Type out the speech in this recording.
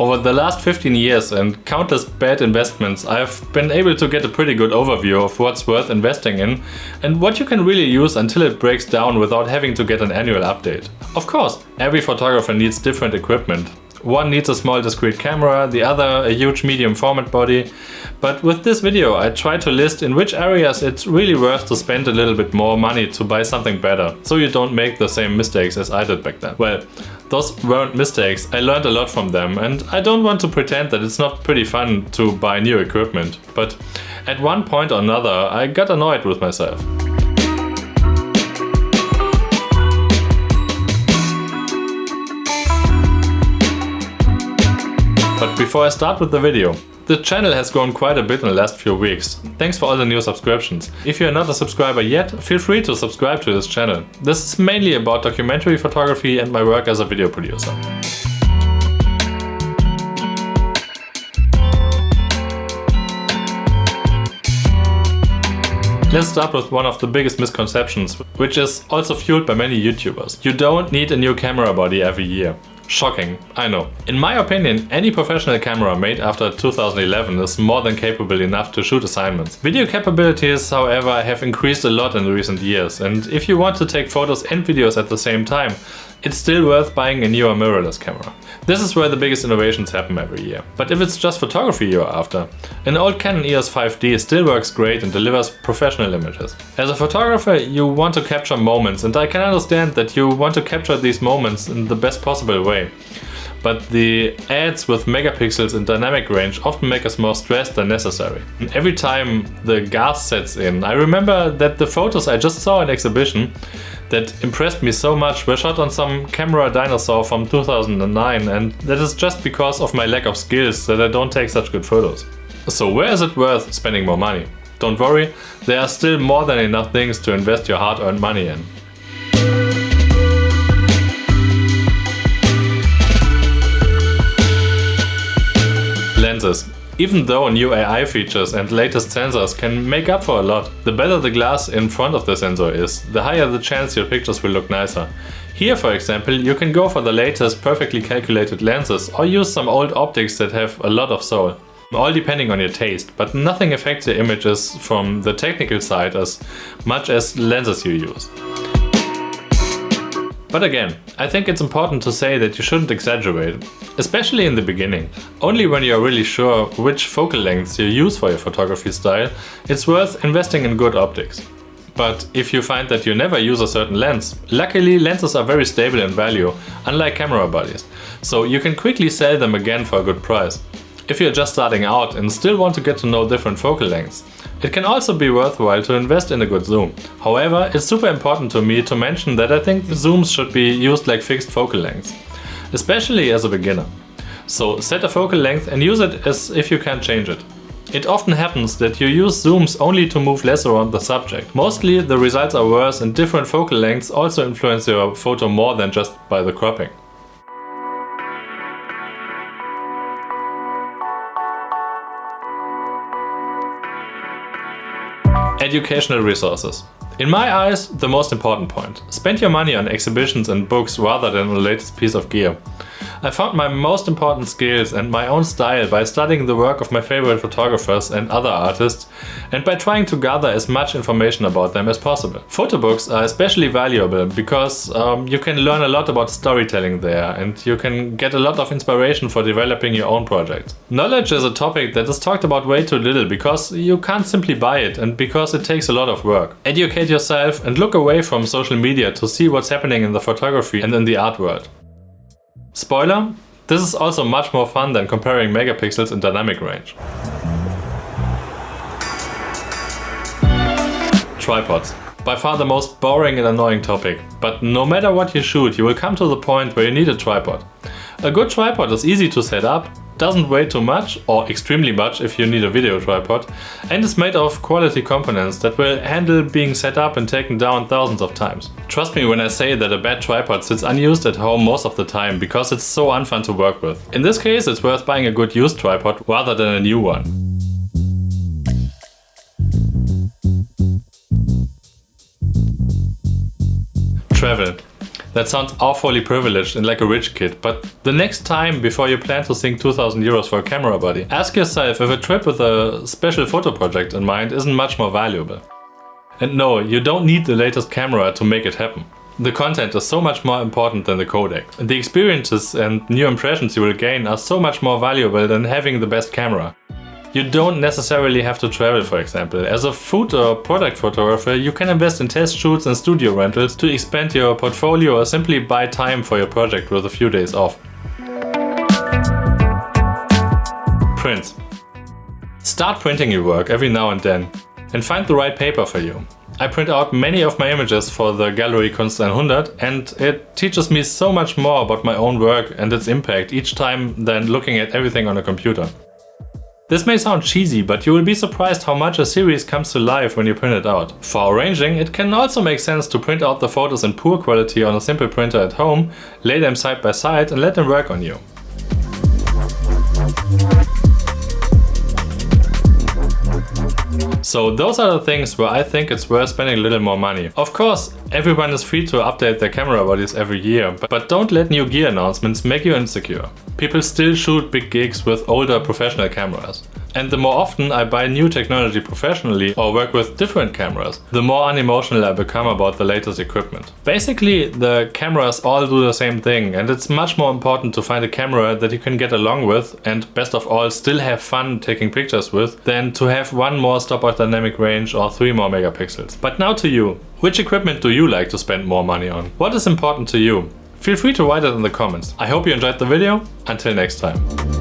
Over the last 15 years and countless bad investments, I've been able to get a pretty good overview of what's worth investing in and what you can really use until it breaks down without having to get an annual update. Of course, every photographer needs different equipment. One needs a small discrete camera, the other a huge medium format body. But with this video I try to list in which areas it's really worth to spend a little bit more money to buy something better, so you don't make the same mistakes as I did back then. Well, those weren't mistakes, I learned a lot from them, and I don't want to pretend that it's not pretty fun to buy new equipment. But at one point or another I got annoyed with myself. But before I start with the video, the channel has grown quite a bit in the last few weeks. Thanks for all the new subscriptions. If you're not a subscriber yet, feel free to subscribe to this channel. This is mainly about documentary photography and my work as a video producer. Let's start with one of the biggest misconceptions, which is also fueled by many YouTubers. You don't need a new camera body every year. Shocking, I know. In my opinion, any professional camera made after 2011 is more than capable enough to shoot assignments. Video capabilities, however, have increased a lot in recent years, and if you want to take photos and videos at the same time, it's still worth buying a newer mirrorless camera. This is where the biggest innovations happen every year. But if it's just photography you're after, an old Canon EOS 5D still works great and delivers professional images. As a photographer, you want to capture moments, and I can understand that you want to capture these moments in the best possible way. But the ads with megapixels and dynamic range often make us more stressed than necessary. And every time the gas sets in, I remember that the photos I just saw in exhibition that impressed me so much were shot on some camera dinosaur from 2009, and that is just because of my lack of skills that I don't take such good photos. So where is it worth spending more money? Don't worry, there are still more than enough things to invest your hard-earned money in. Lenses. Even though new AI features and latest sensors can make up for a lot, the better the glass in front of the sensor is, the higher the chance your pictures will look nicer. Here, for example, you can go for the latest perfectly calculated lenses or use some old optics that have a lot of soul. All depending on your taste, but nothing affects your images from the technical side as much as lenses you use. But again, I think it's important to say that you shouldn't exaggerate, especially in the beginning. Only when you're really sure which focal lengths you use for your photography style, it's worth investing in good optics. But if you find that you never use a certain lens, luckily lenses are very stable in value, unlike camera bodies, so you can quickly sell them again for a good price. If you're just starting out and still want to get to know different focal lengths, it can also be worthwhile to invest in a good zoom. However, it's super important to me to mention that I think zooms should be used like fixed focal lengths, especially as a beginner. So set a focal length and use it as if you can't change it. It often happens that you use zooms only to move less around the subject. Mostly the results are worse, and different focal lengths also influence your photo more than just by the cropping. Educational resources. In my eyes, the most important point. Spend your money on exhibitions and books rather than on the latest piece of gear. I found my most important skills and my own style by studying the work of my favorite photographers and other artists, and by trying to gather as much information about them as possible. Photo books are especially valuable because you can learn a lot about storytelling there, and you can get a lot of inspiration for developing your own projects. Knowledge is a topic that is talked about way too little because you can't simply buy it and because it takes a lot of work. Educate yourself and look away from social media to see what's happening in the photography and in the art world. Spoiler, this is also much more fun than comparing megapixels and dynamic range. Tripods. By far the most boring and annoying topic, but no matter what you shoot, you will come to the point where you need a tripod. A good tripod is easy to set up, doesn't weigh too much, or extremely much if you need a video tripod, and is made of quality components that will handle being set up and taken down thousands of times. Trust me when I say that a bad tripod sits unused at home most of the time because it's so unfun to work with. In this case, it's worth buying a good used tripod rather than a new one. Travel. That sounds awfully privileged and like a rich kid, but the next time before you plan to sink 2,000 euros for a camera body, ask yourself if a trip with a special photo project in mind isn't much more valuable. And no, you don't need the latest camera to make it happen. The content is so much more important than the codec. The experiences and new impressions you will gain are so much more valuable than having the best camera. You don't necessarily have to travel, for example. As a food or product photographer, you can invest in test shoots and studio rentals to expand your portfolio or simply buy time for your project with a few days off. Print. Start printing your work every now and then and find the right paper for you. I print out many of my images for the Gallery Kunst 100 and it teaches me so much more about my own work and its impact each time than looking at everything on a computer. This may sound cheesy, but you will be surprised how much a series comes to life when you print it out. For arranging, it can also make sense to print out the photos in poor quality on a simple printer at home, lay them side by side and let them work on you. So those are the things where I think it's worth spending a little more money. Of course, everyone is free to update their camera bodies every year, but don't let new gear announcements make you insecure. People still shoot big gigs with older professional cameras. And the more often I buy new technology professionally or work with different cameras, the more unemotional I become about the latest equipment. Basically, the cameras all do the same thing, and it's much more important to find a camera that you can get along with and, best of all, still have fun taking pictures with than to have one more stop-out dynamic range or 3 more megapixels. But now to you. Which equipment do you like to spend more money on? What is important to you? Feel free to write it in the comments. I hope you enjoyed the video. Until next time.